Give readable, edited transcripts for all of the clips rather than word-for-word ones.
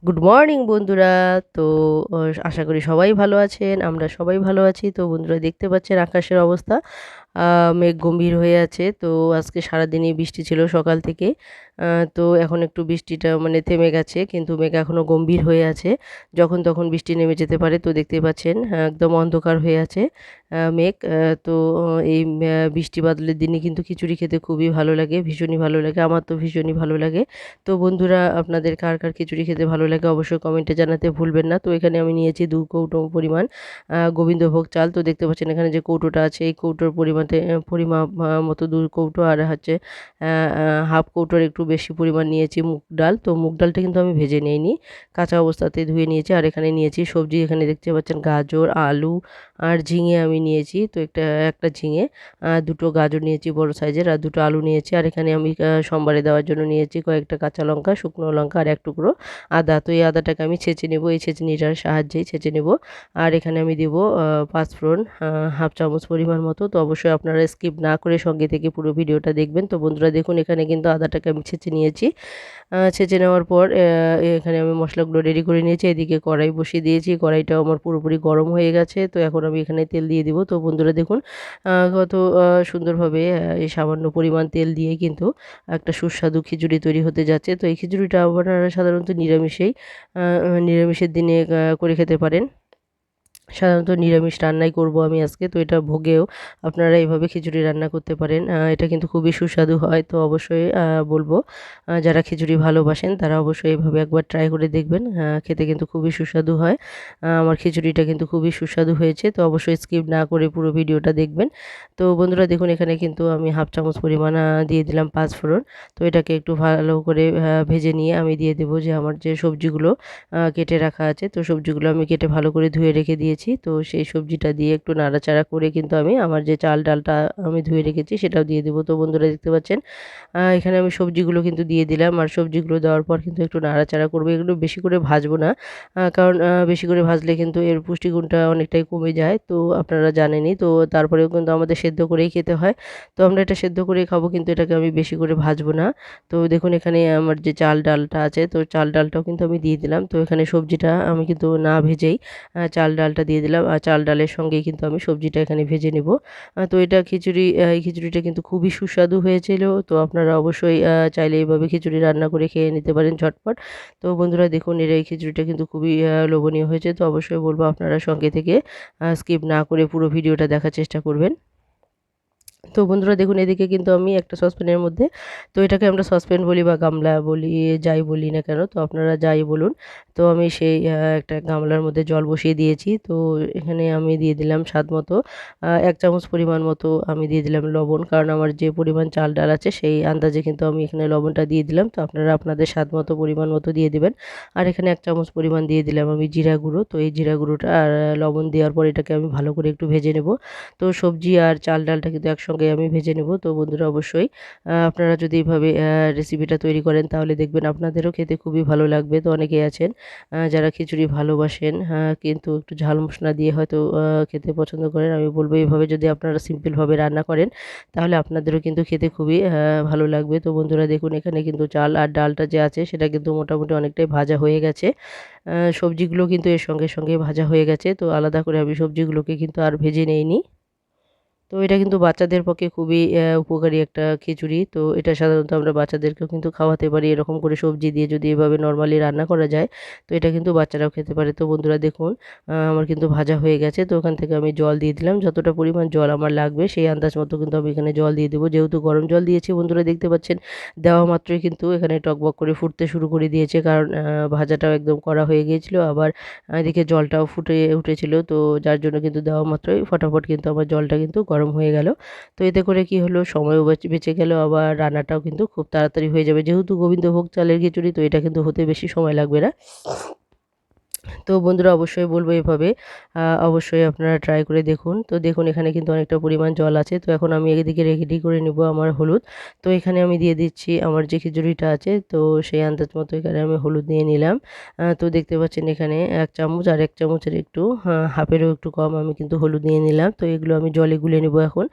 Good morning বন্ধুরা। তো আশা করি সবাই ভালো আছেন, আমরা সবাই ভালো আছি। তো বন্ধুরা দেখতে পাচ্ছেন আকাশের অবস্থা, মেঘ গম্ভীর হয়ে আছে। তো আজকে সারাদিনই বৃষ্টি ছিল সকাল থেকে। তো এখন একটু বৃষ্টিটা মানে থেমে গেছে, কিন্তু মেঘ এখনও গম্ভীর হয়ে আছে, যখন তখন বৃষ্টি নেমে যেতে পারে। তো দেখতেই পাচ্ছেন একদম অন্ধকার হয়ে আছে মেঘ। তো এই বৃষ্টি বাদলের দিনে কিন্তু খিচুড়ি খেতে খুবই ভালো লাগে, ভীষণই ভালো লাগে, আমার তো ভীষণই ভালো লাগে। তো বন্ধুরা, আপনাদের কার কার খিচুড়ি খেতে ভালো লাগে অবশ্যই কমেন্টে জানাতে ভুলবেন না। তো এখানে আমি নিয়েছি 2 কৌটো পরিমাণ গোবিন্দভোগ চাল। তো দেখতে পাচ্ছেন এখানে যে কৌটোটা আছে, এই কৌটোর পরিমাপ মতো 2 কৌটো, আর হচ্ছে হাফ কৌটোর একটু বেশি পরিমাণ নিয়েছি মুগ ডাল। তো মুগ ডালটা কিন্তু আমি ভেজে নিইনি, কাঁচা অবস্থাতে ধুয়ে নিয়েছি। আর এখানে নিয়েছি সবজি, এখানে দেখতে পাচ্ছেন গাজর, আলু আর ঝিঙে আমি নিয়েছি। তো একটা ঝিঙে, 2টো গাজর নিয়েছি বড় সাইজের, আর 2টো আলু নিয়েছি। আর এখানে আমি সোমবারে দেওয়ার জন্য নিয়েছি কয়েকটা কাঁচা লঙ্কা, শুকনো লঙ্কা আর 1 টুকরো আদা। তো এই আদাটাকে আমি ছেঁচে নেব, এই ছেঁচনিটার সাহায্যেই ছেঁচে নেব। আর এখানে আমি দেব পাঁচফোড়ন, হাফ চামচ পরিমাণ মতো। তো অবশ্যই আপনারা স্কিপ না করে সঙ্গে থেকে পুরো ভিডিওটা দেখবেন। তো বন্ধুরা দেখুন, এখানে কিন্তু আদাটাকে আমি ছেঁচে নিয়েছি। ছেঁচে নেওয়ার পর এখানে আমি মশলাগুলো রেডি করে নিয়েছি। এদিকে কড়াই বসিয়ে দিয়েছি, কড়াইটাও আমার পুরোপুরি গরম হয়ে গেছে। তো এখন আমি এখানে তেল দিয়ে দিব। তো বন্ধুরা দেখুন কত সুন্দরভাবে এই সামান্য পরিমাণ তেল দিয়ে কিন্তু একটা সুস্বাদু খিচুড়ি তৈরি হতে যাচ্ছে। তো এই খিচুড়িটা আপনারা সাধারণত নিরামিষের দিনে করে খেতে পারেন। সাধারণত নিরামিষ রান্নাই করব আমি আজকে। তো এটা ভোগেও আপনারা এইভাবে খিচুড়ি রান্না করতে পারেন, এটা কিন্তু খুবই সুস্বাদু হয়। তো অবশ্যই বলবো, যারা খিচুড়ি ভালোবাসেন তারা অবশ্যই এইভাবে একবার ট্রাই করে দেখবেন। খেতে কিন্তু খুবই সুস্বাদু হয়। আমার খিচুড়িটা কিন্তু খুবই সুস্বাদু হয়েছে। তো অবশ্যই স্কিপ না করে পুরো ভিডিওটা দেখবেন। তো বন্ধুরা দেখুন, এখানে কিন্তু আমি হাফ চামচ পরিমাণ দিয়ে দিলাম পাঁচফোড়ন। তো এটাকে একটু ভালো করে ভেজে নিয়ে আমি দিয়ে দেবো যে আমার যে সবজিগুলো কেটে রাখা আছে। তো সবজিগুলো আমি কেটে ভালো করে ধুয়ে রেখে দিয়েছি। তো সেই সবজিটা দিয়ে একটু নাড়াচাড়া করে কিন্তু আমি আমার যে চাল ডালটা আমি ধুয়ে রেখেছি সেটাও দিয়ে দেবো। তো বন্ধুরা দেখতে পাচ্ছেন এখানে আমি সবজিগুলো কিন্তু দিয়ে দিলাম, আর সবজিগুলো দেওয়ার পর কিন্তু একটু নাড়াচাড়া করবো। এগুলো বেশি করে ভাজবো না, কারণ বেশি করে ভাজলে কিন্তু এর পুষ্টিগুণটা অনেকটাই কমে যায়। তো আপনারা জানেনই। তো তারপরেও কিন্তু আমাদের সেদ্ধ করেই খেতে হয়। তো আমরা এটা সেদ্ধ করেই খাবো, কিন্তু এটাকে আমি বেশি করে ভাজবো না। তো দেখুন, এখানে আমার যে চাল ডালটা আছে, তো চাল ডালটাও কিন্তু আমি দিয়ে দিলাম। তো এখানে সবজিটা আমি কিন্তু না ভেজেই চাল ডালটা দিয়ে দিলাম, আর চাল ডালের সঙ্গেই কিন্তু আমি সবজিটা এখানে ভেজে নেব। তো এটা এই খিচুড়িটা কিন্তু খুবই সুস্বাদু হয়েছিল। তো আপনারা অবশ্যই চাইলে এইভাবে খিচুড়ি রান্না করে খেয়ে নিতে পারেন ঝটপট। তো বন্ধুরা দেখুন, এই খিচুড়িটা কিন্তু খুবই লোভনীয় হয়েছে। তো অবশ্যই বলবো আপনারা সঙ্গে থেকে স্কিপ না করে পুরো ভিডিওটা দেখার চেষ্টা করবেন। তো বন্ধুরা দেখুন, এদিকে কিন্তু আমি একটা সসপ্যানের মধ্যে, তো এটাকে আমরা সসপ্যান বলি বা গামলা বলি, যাই বলি না কেন, তো আপনারা যাই বলুন। তো আমি সেই একটা গামলার মধ্যে জল বসিয়ে দিয়েছি। তো এখানে আমি দিয়ে দিলাম স্বাদ মতো 1 চামচ পরিমাণ মতো আমি দিয়ে দিলাম লবণ, কারণ আমার যে পরিমাণ চাল ডাল আছে সেই আন্দাজে কিন্তু আমি এখানে লবণটা দিয়ে দিলাম। তো আপনারা আপনাদের স্বাদ মতো পরিমাণ মতো দিয়ে দিবেন। আর এখানে 1 চামচ পরিমাণ দিয়ে দিলাম আমি জিরা গুঁড়ো। তো এই জিরা গুঁড়োটা আর লবণ দেওয়ার পর এটাকে আমি ভালো করে একটু ভেজে নেব। তো সবজি আর চাল ডালটা কিন্তু একসঙ্গে আমি ভেজে নেব। তো বন্ধুরা অবশ্যই আপনারা যদি এইভাবে রেসিপিটা তৈরি করেন তাহলে দেখবেন আপনাদেরও খেতে খুবই ভালো লাগবে। তো অনেকেই আছেন যারা খিচুড়ি ভালোবাসেন, কিন্তু একটু ঝাল মশলা দিয়ে হয়তো খেতে পছন্দ করেন। আমি বলবো এইভাবে যদি আপনারা সিম্পলভাবে রান্না করেন তাহলে আপনাদেরও কিন্তু খেতে খুবই ভালো লাগবে। তো বন্ধুরা দেখুন, এখানে কিন্তু চাল আর ডালটা যে আছে সেটা কিন্তু মোটামুটি অনেকটাই ভাজা হয়ে গেছে। সবজিগুলো কিন্তু এর সঙ্গে সঙ্গে ভাজা হয়ে গেছে। তো আলাদা করে আমি সবজিগুলোকে কিন্তু আর ভেজে নেইনি। তো এটা কিন্তু বাচ্চাদের পক্ষে খুবই উপকারী একটা খিচুড়ি। তো এটা সাধারণত আমরা বাচ্চাদেরকেও কিন্তু খাওয়াতে পারি, এরকম করে সবজি দিয়ে যদি এভাবে নর্মালি রান্না করা যায়। তো এটা কিন্তু বাচ্চারাও খেতে পারে। তো বন্ধুরা দেখুন, আমার কিন্তু ভাজা হয়ে গেছে। তো ওখান থেকে আমি জল দিয়ে দিলাম, যতটা পরিমাণ জল আমার লাগবে সেই আন্দাজ মতো কিন্তু আমি এখানে জল দিয়ে দেবো। যেহেতু গরম জল দিয়েছি বন্ধুরা দেখতে পাচ্ছেন, দেওয়া মাত্রই কিন্তু এখানে টকবক করে ফুটতে শুরু করে দিয়েছে, কারণ ভাজাটাও একদম কড়া হয়ে গিয়েছিল, আবার এদিকে জলটাও ফুটে উঠেছিল। তো যার জন্য কিন্তু দেওয়া মাত্রই ফটাফট কিন্তু আমার জলটা কিন্তু গরম হয়ে গেল। তো এতে করে কি হলো, সময়ও বেঁচে গেল, আবার রান্নাটাও কিন্তু খুব তাড়াতাড়ি হয়ে যাবে। যেহেতু গোবিন্দভোগ চালের খিচুড়ি, তো এটা কিন্তু হতে বেশি সময় লাগবে না। তো বন্ধুরা অবশ্যই বলবো এভাবে অবশ্যই আপনারা ট্রাই করে দেখুন। তো দেখুন এখানে কিন্তু অনেকটা পরিমাণ জল আছে। তো এখন আমি এদিকে রেডি করে নিব আমার হলুদ। তো এখানে আমি দিয়ে দিচ্ছি আমার যে খিচুড়িটা আছে, তো সেই আন্দাজ মতো এখানে আমি হলুদ নিয়ে নিলাম। তো দেখতে পাচ্ছেন এখানে ১ চামচ আর ১ চামচের একটু হাফেরও একটু কম আমি কিন্তু হলুদ নিয়ে নিলাম। তো এগুলো আমি জলে গুলে নিব এখন।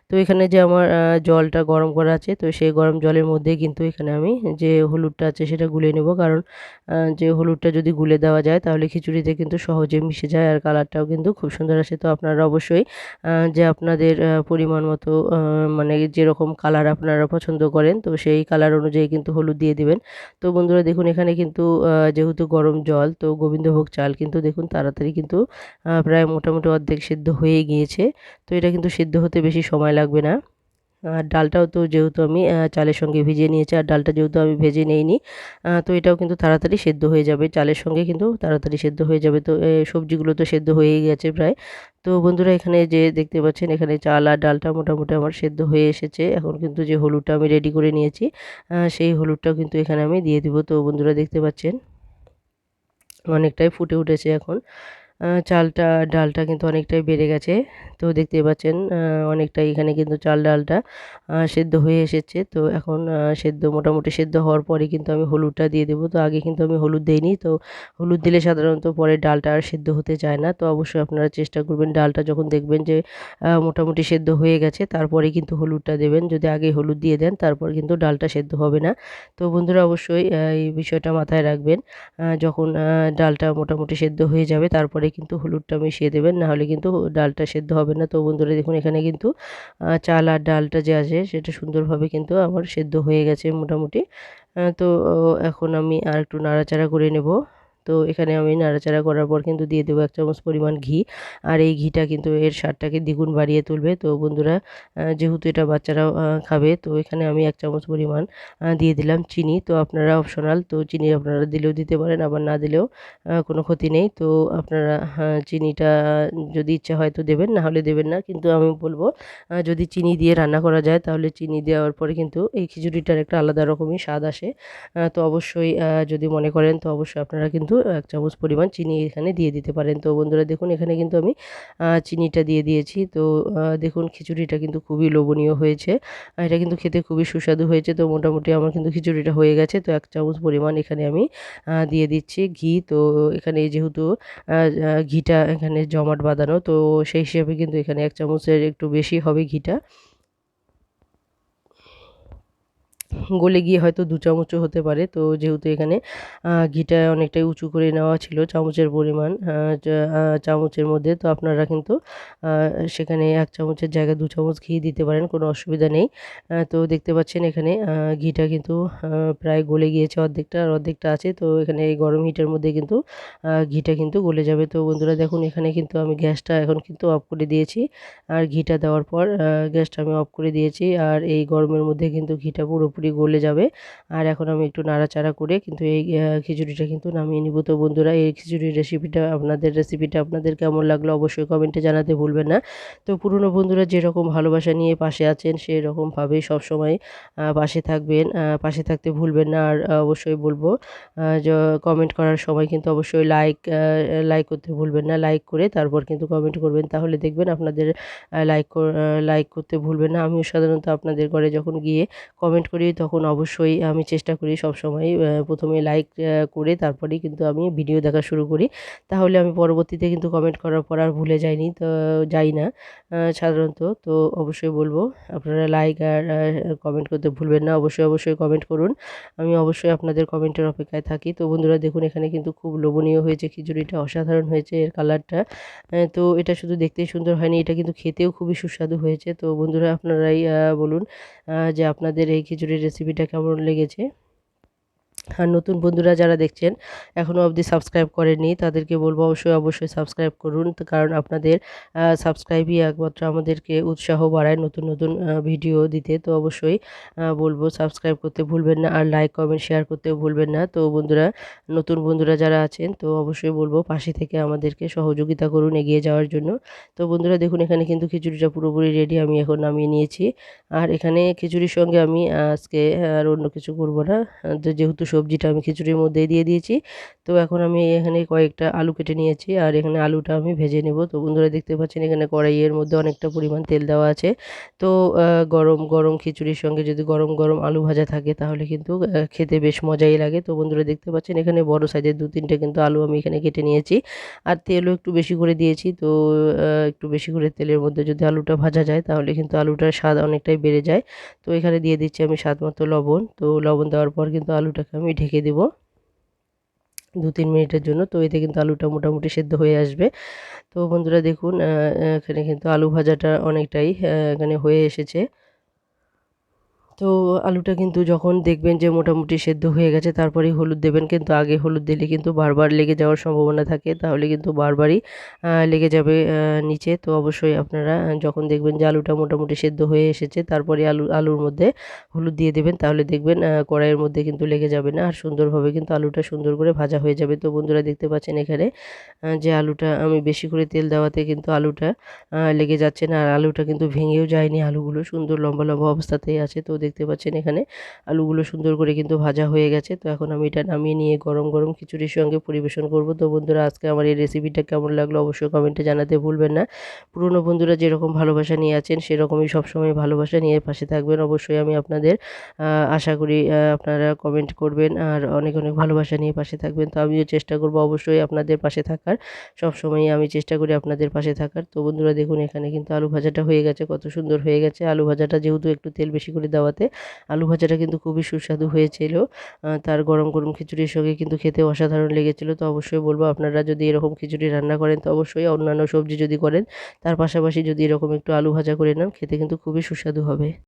তো এখানে যে আমার জলটা গরম করা আছে, তো সেই গরম জলের মধ্যে কিন্তু এখানে আমি যে হলুদটা আছে সেটা গুলে নেব। কারণ যে হলুদটা যদি গুলে দেওয়া যায় তাহলে খিচুড়িতে কিন্তু সহজে মিশে যায় আর কালারটাও কিন্তু খুব সুন্দর আসে। তো আপনারা অবশ্যই যে আপনাদের পরিমাণ মতো মানে যেরকম কালার আপনারা পছন্দ করেন তো সেই কালার অনুযায়ী কিন্তু হলুদ দিয়ে দিবেন। তো বন্ধুরা দেখুন এখানে কিন্তু যেহেতু গরম জল, তো গোবিন্দভোগ চাল কিন্তু দেখুন তাড়াতাড়ি কিন্তু প্রায় মোটামুটি অর্ধেক সিদ্ধ হয়ে গিয়েছে। তো এটা কিন্তু সিদ্ধ হতে বেশি সময় লাগবে না। আর ডালটাও তো যেহেতু আমি চালের সঙ্গে ভিজিয়ে নিয়েছি, আর ডালটা যেহেতু আমি ভেজে নেইনি, তো এটাও কিন্তু তাড়াতাড়ি সেদ্ধ হয়ে যাবে, চালের সঙ্গে কিন্তু তাড়াতাড়ি সেদ্ধ হয়ে যাবে। তো সবজিগুলো তো সেদ্ধ হয়েই গেছে প্রায়। তো বন্ধুরা এখানে যে দেখতে পাচ্ছেন এখানে চাল আর ডালটা মোটামুটি আমার সেদ্ধ হয়ে এসেছে। এখন কিন্তু যে হলুদটা আমি রেডি করে নিয়েছি, সেই হলুদটাও কিন্তু এখানে আমি দিয়ে দিব। তো বন্ধুরা দেখতে পাচ্ছেন অনেকটাই ফুটে উঠেছে এখন। চালটা ডালটা কিন্তু অনেকটাই বেড়ে গেছে। তো দেখতেই পাচ্ছেন অনেকটাই এখানে কিন্তু চাল ডালটা সেদ্ধ হয়ে এসেছে। তো এখন সেদ্ধ মোটামুটি সেদ্ধ হওয়ার পরে কিন্তু আমি হলুদটা দিয়ে দেবো। তো আগে কিন্তু আমি হলুদ দেইনি। তো হলুদ দিলে সাধারণত পরে ডালটা আর সেদ্ধ হতে চায় না। তো অবশ্যই আপনারা চেষ্টা করবেন ডালটা যখন দেখবেন যে মোটামুটি সেদ্ধ হয়ে গেছে তারপরে কিন্তু হলুদটা দেবেন। যদি আগে হলুদ দিয়ে দেন তারপর কিন্তু ডালটা সেদ্ধ হবে না। তো বন্ধুরা অবশ্যই এই বিষয়টা মাথায় রাখবেন। যখন ডালটা মোটামুটি সেদ্ধ হয়ে যাবে তারপরে কিন্তু হলুদটা মিশিয়ে দেবেন, না হলে কিন্তু ডালটা সেদ্ধ হবে না। তো বন্ধুরা দেখুন এখানে কিন্তু চাল আর ডালটা যে আছে সেটা সুন্দরভাবে কিন্তু আমার সেদ্ধ হয়ে গেছে মোটামুটি। তো এখন আমি আরেকটু নাড়াচাড়া করে নেব। তো এখানে আমি নাড়াচাড়া করার পর কিন্তু দিয়ে দেবো ১ চামচ পরিমাণ ঘি। আর এই ঘিটা কিন্তু এর স্বাদটাকে দ্বিগুণ বাড়িয়ে তুলবে। তো বন্ধুরা যেহেতু এটা বাচ্চারাও খাবে, তো এখানে আমি ১ চামচ পরিমাণ দিয়ে দিলাম চিনি। তো আপনারা অপশনাল, তো চিনি আপনারা দিলেও দিতে পারেন, আবার না দিলেও কোনো ক্ষতি নেই। তো আপনারা চিনিটা যদি ইচ্ছা হয় তো দেবেন, না হলে দেবেন না। কিন্তু আমি বলব যদি চিনি দিয়ে রান্না করা যায় তাহলে চিনি দেওয়ার পরে কিন্তু এই খিচুড়িটার একটা আলাদা রকমই স্বাদ আসে। তো অবশ্যই যদি মনে করেন তো অবশ্যই আপনারা কিন্তু ১ চামচ পরিমাণ চিনি এখানে দিয়ে দিতে পারেন। তো বন্ধুরা দেখুন এখানে কিন্তু আমি চিনিটা দিয়ে দিয়েছি। তো দেখুন খিচুড়িটা কিন্তু খুবই লোভনীয় হয়েছে। এটা কিন্তু খেতে খুবই সুস্বাদু হয়েছে। তো মোটামুটি আমার কিন্তু খিচুড়িটা হয়ে গেছে। তো ১ চামচ পরিমাণ এখানে আমি দিয়ে দিচ্ছি ঘি। তো এখানে যেহেতু আ আ ঘিটা এখানে জমাট বাঁধানো, তো সেই হিসেবে কিন্তু এখানে ১ চামচের একটু বেশি হবে ঘিটা। গলে গিয়ে হয়তো ২ চামচও হতে পারে। তো যেহেতু এখানে ঘিটা অনেকটাই উঁচু করে নেওয়া ছিল চামচের পরিমাণ, চামচের মধ্যে, তো আপনারা কিন্তু আ সেখানে ১ চামচের জায়গায় ২ চামচ ঘি দিতে পারেন, কোনো অসুবিধা নেই। তো দেখতে পাচ্ছেন এখানে ঘিটা কিন্তু প্রায় গলে গিয়েছে অর্ধেকটা, আর অর্ধেকটা আছে। তো এখানে এই গরম হিটের মধ্যে কিন্তু ঘিটা কিন্তু গলে যাবে। তো বন্ধুরা দেখুন এখানে কিন্তু আমি গ্যাসটা এখন কিন্তু অফ করে দিয়েছি। আর ঘিটা দেওয়ার পর গ্যাসটা আমি অফ করে দিয়েছি। আর এই গরমের মধ্যে কিন্তু ঘিটা পুরোপুরি গলে যাবে। আর এখন আমি একটু নাড়াচাড়া করে কিন্তু এই খিচুড়িটা কিন্তু নামিয়ে নিব। তো বন্ধুরা এই খিচুড়ির রেসিপিটা আপনাদের কেমন লাগলো অবশ্যই কমেন্টে জানাতে ভুলবেন না। তো পুরনো বন্ধুরা যেরকম ভালোবাসা নিয়ে পাশে আছেন সেরকমভাবেই সবসময় পাশে থাকবেন, পাশে থাকতে ভুলবেন না। আর অবশ্যই বলব য কমেন্ট করার সময় কিন্তু অবশ্যই লাইক করতে ভুলবেন না। লাইক করে তারপর কিন্তু কমেন্ট করবেন। তাহলে দেখবেন আপনাদের লাইক করতে ভুলবেন না। আমিও সাধারণত আপনাদের ঘরে যখন গিয়ে কমেন্ট করি তখন অবশ্যই আমি চেষ্টা করি সবসময় ১ম এ লাইক করে তারপরেই কিন্তু আমি ভিডিও দেখা শুরু করি। তাহলে আমি পরবর্তীতে কিন্তু কমেন্ট করার পর আর ভুলে যাই না সাধারণত। তো অবশ্যই বলব আপনারা লাইক আর কমেন্ট করতে ভুলবেন না। অবশ্যই কমেন্ট করুন। আমি অবশ্যই আপনাদের কমেন্টের অপেক্ষায় থাকি। তো বন্ধুরা দেখুন এখানে কিন্তু খুব লোভনীয় হয়েছে খিচুড়িটা, অসাধারণ হয়েছে এর কালারটা। তো এটা শুধু দেখতেই সুন্দর হয়নি, এটা কিন্তু খেতেও খুবই সুস্বাদু হয়েছে। তো বন্ধুরা আপনারাই বলুন যে আপনাদের এই খিচুড়ির রেসিপিটা কেমন লেগেছে? আর নতুন বন্ধুরা যারা দেখছেন এখনও অবধি সাবস্ক্রাইব করেননি তাদেরকে বলবো অবশ্যই সাবস্ক্রাইব করুন। তো কারণ আপনাদের সাবস্ক্রাইবই একমাত্র আমাদেরকে উৎসাহ বাড়ায় নতুন ভিডিও দিতে। তো অবশ্যই বলবো সাবস্ক্রাইব করতে ভুলবেন না, আর লাইক, কমেন্ট, শেয়ার করতেও ভুলবেন না। তো বন্ধুরা নতুন বন্ধুরা যারা আছেন তো অবশ্যই বলবো পাশে থেকে আমাদেরকে সহযোগিতা করুন এগিয়ে যাওয়ার জন্য। তো বন্ধুরা দেখুন এখানে কিন্তু খিচুড়িটা পুরোপুরি রেডি, আমি এখন নামিয়ে নিয়েছি। আর এখানে খিচুড়ির সঙ্গে আমি আজকে আর অন্য কিছু করব না। তো যেহেতু সবজিটা আমি খিচুড়ির মধ্যেই দিয়ে দিয়েছি। তো এখন আমি এখানে কয়েকটা আলু কেটে নিয়েছি আর এখানে আলুটা আমি ভেজে নেব। তো বন্ধুরা দেখতে পাচ্ছেন এখানে কড়াইয়ের মধ্যে অনেকটা পরিমাণ তেল দেওয়া আছে। তো গরম গরম খিচুড়ির সঙ্গে যদি গরম গরম আলু ভাজা থাকে তাহলে কিন্তু খেতে বেশ মজাই লাগে। তো বন্ধুরা দেখতে পাচ্ছেন এখানে বড় সাইজের 2-3টে কিন্তু আলু আমি এখানে কেটে নিয়েছি আর তেলও একটু বেশি করে দিয়েছি। তো একটু বেশি করে তেলের মধ্যে যদি আলুটা ভাজা যায় তাহলে কিন্তু আলুটার স্বাদ অনেকটাই বেড়ে যায়। তো এখানে দিয়ে দিচ্ছি আমি স্বাদ মতো লবণ। তো লবণ দেওয়ার পর কিন্তু আলুটাকে আমি ঢেকে দেব 2-3 মিনিটের জন্য। তো এতে কিন্তু আলুটা মোটামুটি সেদ্ধ হয়ে আসবে। তো বন্ধুরা দেখুন এখানে কিন্তু আলু ভাজাটা অনেকটাই এখানে হয়ে এসেছে। তো আলুটা কিন্তু যখন দেখবেন যে মোটামুটি সেদ্ধ হয়ে গেছে তারপরেই হলুদ দেবেন, কিন্তু আগে হলুদ দিলে কিন্তু বারবার লেগে যাওয়ার সম্ভাবনা থাকে, তাহলে কিন্তু বারবারই লেগে যাবে নিচে। তো অবশ্যই আপনারা যখন দেখবেন যে আলুটা মোটামুটি সেদ্ধ হয়ে এসেছে তারপরে আলুর মধ্যে হলুদ দিয়ে দেবেন, তাহলে দেখবেন কড়াইয়ের মধ্যে কিন্তু লেগে যাবে না আর সুন্দরভাবে কিন্তু আলুটা সুন্দর করে ভাজা হয়ে যাবে। তো বন্ধুরা দেখতে পাচ্ছেন এখানে যে আলুটা আমি বেশি করে তেল দেওয়াতে কিন্তু আলুটা লেগে যাচ্ছে না আর আলুটা কিন্তু ভেঙেও যায়নি, আলুগুলো সুন্দর লম্বা লম্বা অবস্থাতেই আছে। তো দেখতে পাচ্ছেন এখানে আলুগুলো সুন্দর করে কিন্তু ভাজা হয়ে গেছে। তো এখন আমি এটা নামিয়ে নিয়ে গরম গরম খিচুড়ির সঙ্গে পরিবেশন করব। তো বন্ধুরা আজকে আমার এই রেসিপিটা কেমন লাগলো অবশ্যই কমেন্টে জানাতে ভুলবেন না। পুরনো বন্ধুরা যেরকম ভালোবাসা নিয়ে আছেন সেরকমই সবসময় ভালোবাসা নিয়ে পাশে থাকবেন। অবশ্যই আমি আপনাদের আশা করি আপনারা কমেন্ট করবেন আর অনেক অনেক ভালোবাসা নিয়ে পাশে থাকবেন। তো আমিও চেষ্টা করব অবশ্যই আপনাদের পাশে থাকার। সবসময়ই আমি চেষ্টা করি আপনাদের পাশে থাকার। তো বন্ধুরা দেখুন এখানে কিন্তু আলু ভাজাটা হয়ে গেছে, কত সুন্দর হয়ে গেছে। আলু ভাজাটা যেহেতু একটু তেল বেশি করে দেওয়াতে আলু ভাজাটা কিন্তু খুবই সুস্বাদু হয়েছিল। তার গরম গরম খিচুড়ির সঙ্গে কিন্তু খেতে অসাধারণ লেগেছিল। তো অবশ্যই বলব আপনারা যদি এরকম খিচুড়ি রান্না করেন তো অবশ্যই অন্যান্য সবজি যদি করেন তার পাশাপাশি যদি এরকম একটু আলু ভাজা করে নেন খেতে কিন্তু খুবই সুস্বাদু হবে।